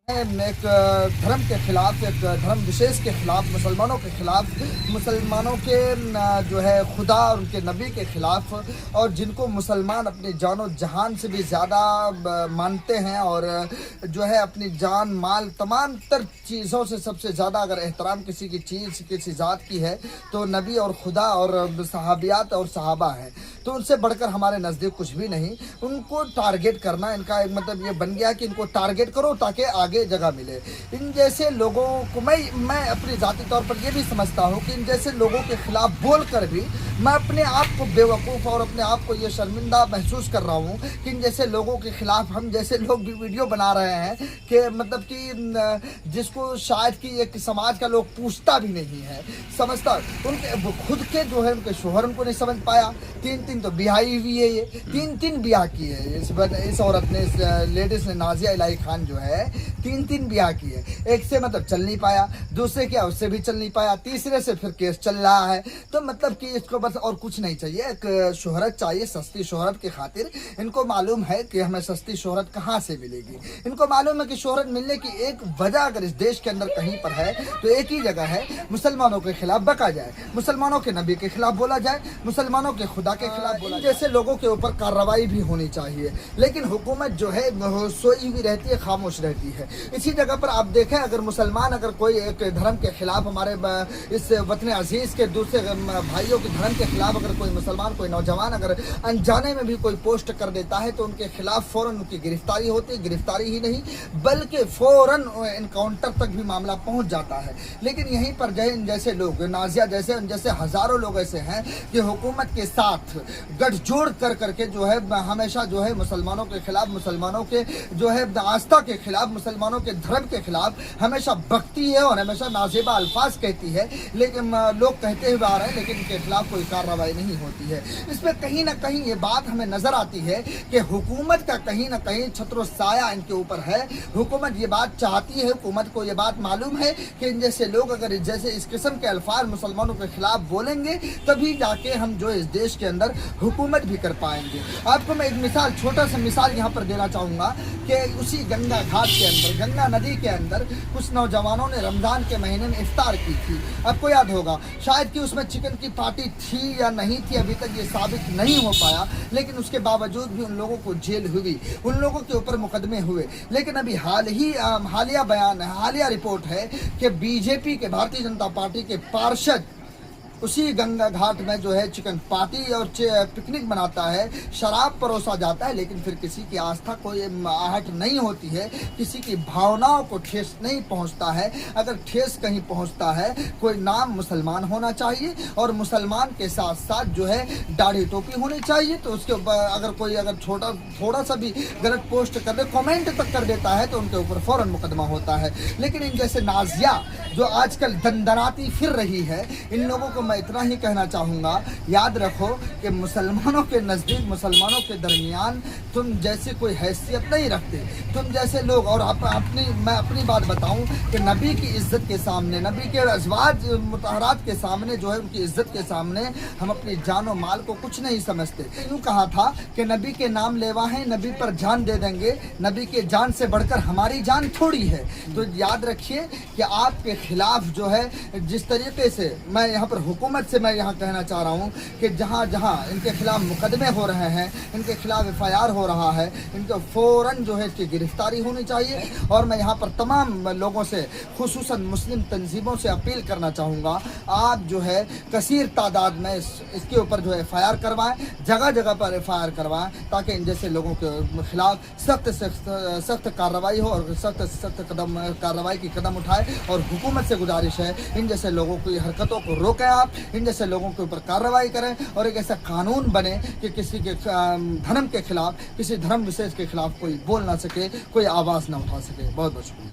ایک دھرم کے خلاف، ایک دھرم وشیش کے خلاف، مسلمانوں کے خلاف، مسلمانوں کے جو ہے خدا اور ان کے نبی کے خلاف، اور جن کو مسلمان اپنی جان و جہان سے بھی زیادہ مانتے ہیں، اور جو ہے اپنی جان مال تمام تر چیزوں سے سب سے زیادہ اگر احترام کسی کی چیز کسی ذات کی ہے تو نبی اور خدا اور صحابیات اور صحابہ ہیں. تو ان سے بڑھ کر ہمارے نزدیک کچھ بھی نہیں. ان کو ٹارگیٹ کرنا ان کا ایک مطلب یہ بن گیا کہ ان کو ٹارگیٹ کرو تاکہ آگے جگہ ملے. ان جیسے لوگوں کو میں اپنی ذاتی طور پر یہ بھی سمجھتا ہوں کہ ان جیسے لوگوں کے خلاف بول کر بھی میں اپنے آپ کو بے وقوف اور اپنے آپ کو یہ شرمندہ محسوس کر رہا ہوں کہ ان جیسے لوگوں کے خلاف ہم جیسے لوگ بھی ویڈیو بنا رہے ہیں کہ مطلب کہ جس کو شاید کہ ایک سماج کا لوگ پوچھتا بھی نہیں ہے سمجھتا. ان کے خود کے جو ہے ان کے شوہر ان کو نہیں سمجھ پایا. تین تو بیاہی ہوئی ہے، یہ تین بیاہ کی ہے اس عورت نے، اس لیڈیز نے، نازیہ الہی خان جو ہے تین بیاہ کی ہے. ایک سے مطلب چل نہیں پایا، دوسرے کیا اس سے بھی چل نہیں پایا، تیسرے سے پھر کیس چل رہا ہے. تو مطلب کہ اس کو بس اور کچھ نہیں چاہیے، ایک شہرت چاہیے. سستی شہرت کی خاطر ان کو معلوم ہے کہ ہمیں سستی شہرت کہاں سے ملے گی. ان کو معلوم ہے کہ شہرت ملنے کی ایک وجہ اگر اس دیش کے اندر کہیں پر ہے تو ایک ہی جگہ ہے، مسلمانوں کے خلاف بکا جائے، مسلمانوں کے نبی کے خلاف بولا جائے، مسلمانوں کے خدا کے خلاف بولا جائے. جیسے لوگوں کے اوپر کارروائی بھی ہونی چاہیے، لیکن حکومت جو ہے سوئی ہوئی رہتی ہے، خاموش رہتی ہے. اسی جگہ پر آپ دیکھیں اگر مسلمان اگر کوئی ایک دھرم کے خلاف ہمارے اس وطن عزیز کے دوسرے بھائیوں کے دھرم کے خلاف اگر کوئی مسلمان کوئی نوجوان اگر انجانے میں بھی کوئی پوسٹ کر دیتا ہے تو ان کے خلاف فوراً ان کی گرفتاری ہوتی ہے. گرفتاری ہی نہیں بلکہ فوراً انکاؤنٹر تک بھی معاملہ پہنچ جاتا ہے. لیکن یہیں پر ان جیسے لوگ نازیہ جیسے ان جیسے ہزاروں لوگ ایسے ہیں کہ حکومت کے ساتھ گٹھ جوڑ کر کے جو ہے ہمیشہ جو ہے مسلمانوں کے خلاف، مسلمانوں کے جو ہے آستھا کے خلاف، مسلمانوں کے دھرم کے خلاف ہمیشہ بکتی ہے اور ہمیشہ نازیبا الفاظ کہتی ہے. لیکن لوگ کہتے ہوئے آ رہے ہیں لیکن ان کے خلاف کوئی کارروائی نہیں ہوتی ہے. اس میں کہیں نہ کہیں یہ بات ہمیں نظر آتی ہے کہ حکومت کا کہیں نہ کہیں چھتر و سایہ ان کے اوپر ہے. حکومت یہ بات چاہتی ہے، حکومت کو یہ بات معلوم ہے کہ ان جیسے لوگ اگر جیسے اس قسم کے الفاظ مسلمانوں کے خلاف بولیں گے تبھی جا کے ہم جو اس دیش کے اندر حکومت بھی کر پائیں گے. آپ کو میں ایک مثال، چھوٹا سا مثال یہاں پر دینا چاہوں گا کہ اسی گنگا گھاٹ کے اندر، گنگا ندی کے اندر کچھ نوجوانوں نے رمضان کے مہینے میں افطار کی تھی. آپ کو یاد ہوگا شاید کہ اس میں چکن کی پارٹی تھی یا نہیں تھی، ابھی تک یہ ثابت نہیں ہو پایا، لیکن اس کے باوجود بھی ان لوگوں کو جیل ہوئی، ان لوگوں کے اوپر مقدمے ہوئے. لیکن ابھی حالیہ رپورٹ ہے کہ بی جے پی کے، بھارتیہ جنتا پارٹی کے پارشد اسی گنگا گھاٹ میں جو ہے چکن پارٹی اور پکنک مناتا ہے، شراب پروسا جاتا ہے، لیکن پھر کسی کی آستھا کو یہ آہٹ نہیں ہوتی ہے، کسی کی بھاوناؤں کو ٹھیس نہیں پہنچتا ہے. اگر ٹھیس کہیں پہنچتا ہے کوئی نام مسلمان ہونا چاہیے اور مسلمان کے ساتھ ساتھ جو ہے داڑھی ٹوپی ہونی چاہیے. تو اس کے اوپر اگر کوئی تھوڑا سا بھی غلط پوسٹ کر دے، کامنٹ تک کر دیتا ہے تو ان کے اوپر فوراً مقدمہ ہوتا ہے. لیکن ان جیسے نازیہ جو آج کل دندناتی پھر رہی ہے، ان لوگوں کو میں اتنا ہی کہنا چاہوں گا، یاد رکھو کہ مسلمانوں کے نزدیک، مسلمانوں کے درمیان تم جیسے کوئی حیثیت نہیں رکھتے. تم جیسے لوگ، اور میں اپنی بات بتاؤں کہ نبی کی عزت کے سامنے، نبی کے ازواج مطہرات کے سامنے جو ہے ان کی عزت کے سامنے ہم اپنی جان و مال کو کچھ نہیں سمجھتے. یوں کہا تھا کہ نبی کے نام لیوا ہیں، نبی پر جان دے دیں گے، نبی کے جان سے بڑھ کر ہماری جان تھوڑی ہے. تو یاد رکھیے کہ آپ کے خلاف جو ہے جس طریقے سے میں یہاں پر حکومت سے میں یہاں کہنا چاہ رہا ہوں کہ جہاں جہاں ان کے خلاف مقدمے ہو رہے ہیں، ان کے خلاف ایف آئی آر ہو رہا ہے، ان کو فوراً جو ہے اس کی گرفتاری ہونی چاہیے. اور میں یہاں پر تمام لوگوں سے، خصوصاً مسلم تنظیموں سے اپیل کرنا چاہوں گا، آپ جو ہے کثیر تعداد میں اس کے اوپر جو ہے ایف آئی آر کروائیں، جگہ جگہ پر ایف آئی آر کروائیں تاکہ ان جیسے لوگوں کے خلاف سخت کارروائی ہو اور سخت کارروائی کی قدم اٹھائے. اور حکومت سے گزارش ہے ان جیسے لوگوں کی حرکتوں کو روکیں، آپ ان جیسے لوگوں کے اوپر کارروائی کریں اور ایک ایسا قانون بنے کہ کسی کے دھرم کے خلاف، کسی دھرم وشیش کے خلاف کوئی بول نہ سکے، کوئی آواز نہ اٹھا سکے. بہت بہت شکریہ.